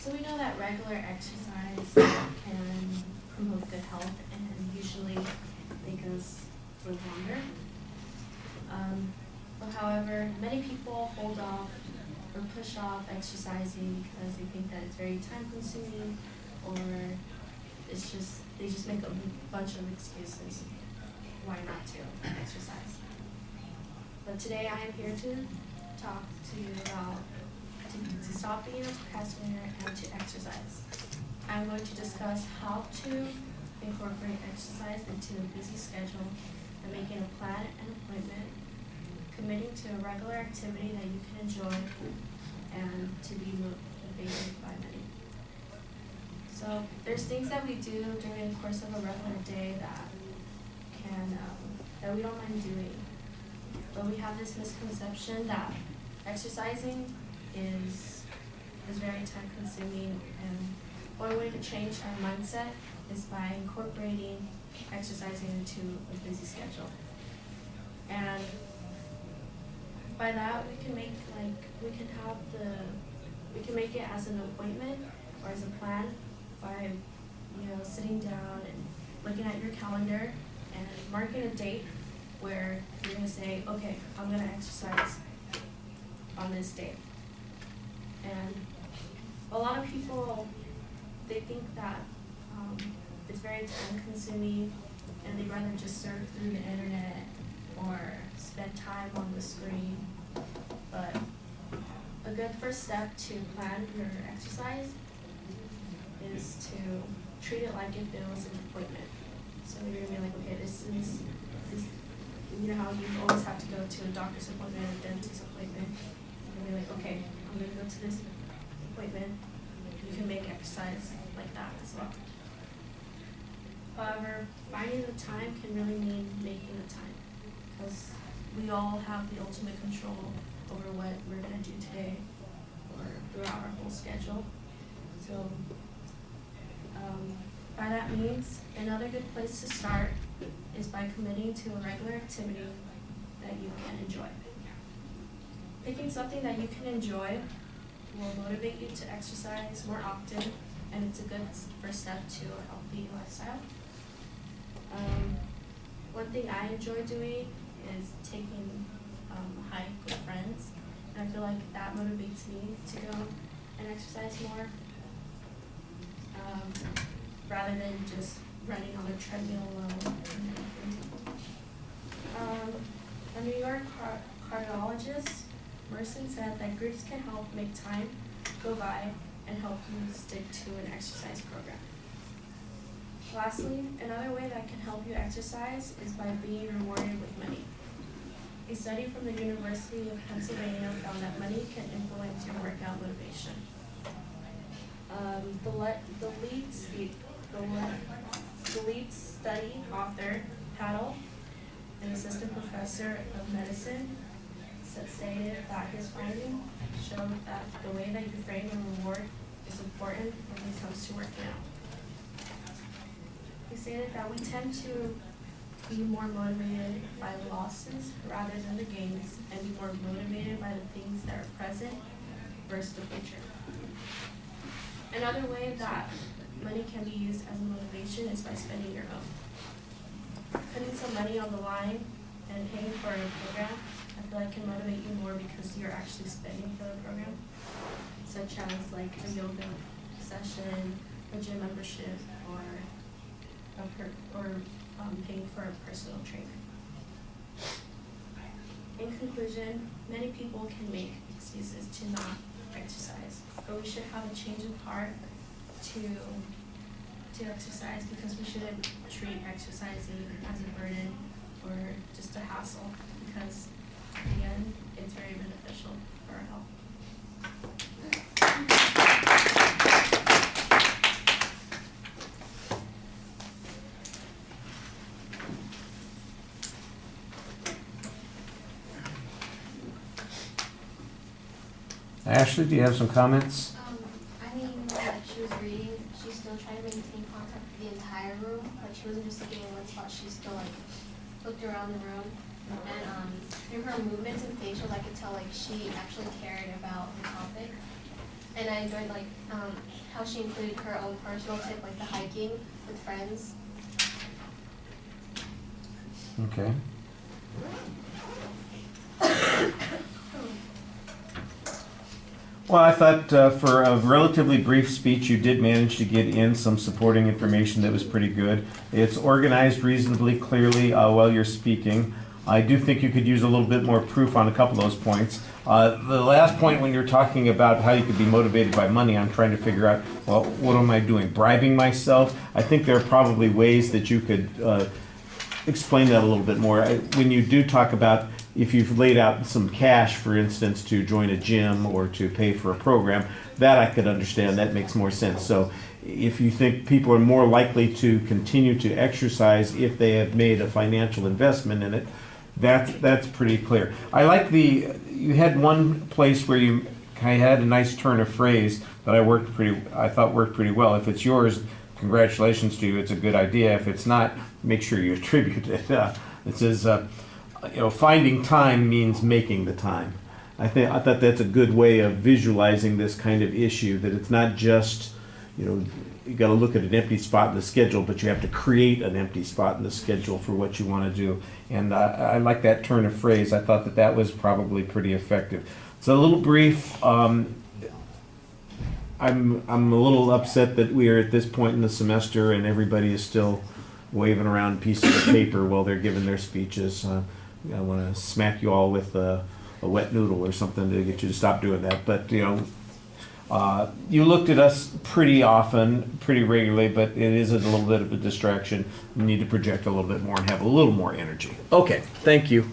So we know that regular exercise can promote good health and usually make us live longer. But however, many people hold off or push off exercising because they think that it's very time consuming, or they just make a bunch of excuses why not to exercise. But today I am here to talk to you about to stop being a procrastinator and to exercise. I'm going to discuss how to incorporate exercise into a busy schedule and making a plan and appointment, committing to a regular activity that you can enjoy and to be motivated by many. So there's things that we do during the course of a regular day that that we don't mind doing. But we have this misconception that exercising is very time consuming, and one way to change our mindset is by incorporating exercising into a busy schedule. And by that we can make make it as an appointment or as a plan by sitting down and looking at your calendar and marking a date where you're going to say, okay, I'm going to exercise on this day. And a lot of people, they think that it's very time consuming and they'd rather just surf through the internet or spend time on the screen. But a good first step to plan your exercise is to treat it like if it was an appointment. So you're gonna be like, okay, this you know how you always have to go to a doctor's appointment, a dentist appointment. You're gonna be like, okay, I'm gonna go to this appointment. You can make exercise like that as well. However, finding the time can really mean making the time, because we all have the ultimate control over what we're gonna do today or throughout our whole schedule. So by that means, another good place to start is by committing to a regular activity that you can enjoy. Picking something that you can enjoy will motivate you to exercise more often, and it's a good first step to a healthy lifestyle. One thing I enjoy doing is taking a hike with friends, and I feel like that motivates me to go and exercise more, rather than just running on a treadmill alone. A New York cardiologist, Merson, said that groups can help make time go by and help you stick to an exercise program. Lastly, another way that can help you exercise is by being rewarded with money. A study from the University of Pennsylvania found that money can influence your workout motivation. The lead study author, Paddle, an assistant professor of medicine, stated that his finding showed that the way that you frame a reward is important when it comes to working out. He stated that we tend to be more motivated by the losses rather than the gains, and be more motivated by the things that are present versus the future. Another way that money can be used as a motivation is by spending your own. Putting some money on the line and paying for a program, I feel like can motivate you more because you're actually spending for the program, such as like a yoga session, a gym membership, or paying for a personal trainer. In conclusion, many people can make excuses to not exercise, but we should have a change of heart to exercise, because we shouldn't treat exercising as a burden or just a hassle, because in the end, it's very beneficial for our health. Ashley, do you have some comments? I mean, like she was reading, she still tried to maintain contact with the entire room. Like she wasn't just looking in one spot, she still like looked around the room. And through her movements and facials, I could tell like she actually cared about the topic. And I enjoyed like how she included her own personal tip, like the hiking with friends. Okay. Well, I thought for a relatively brief speech, you did manage to get in some supporting information that was pretty good. It's organized reasonably clearly while you're speaking. I do think you could use a little bit more proof on a couple of those points. The last point, when you're talking about how you could be motivated by money, I'm trying to figure out, well, what am I doing? Bribing myself? I think there are probably ways that you could explain that a little bit more. When you do talk about if you've laid out some cash, for instance, to join a gym or to pay for a program, that I could understand. That makes more sense. So if you think people are more likely to continue to exercise if they have made a financial investment in it, that's pretty clear. I like you had one place where you kind of had a nice turn of phrase that I thought worked pretty well. If it's yours, congratulations to you. It's a good idea. If it's not, make sure you attribute it. It says, finding time means making the time. I thought that's a good way of visualizing this kind of issue, that it's not just, you got to look at an empty spot in the schedule, but you have to create an empty spot in the schedule for what you want to do. And I like that turn of phrase. I thought that was probably pretty effective. It's a little brief. I'm a little upset that we are at this point in the semester and everybody is still waving around pieces of paper while they're giving their speeches. I want to smack you all with a wet noodle or something to get you to stop doing that. But you looked at us pretty often, pretty regularly, but it is a little bit of a distraction. You need to project a little bit more and have a little more energy. Okay, thank you.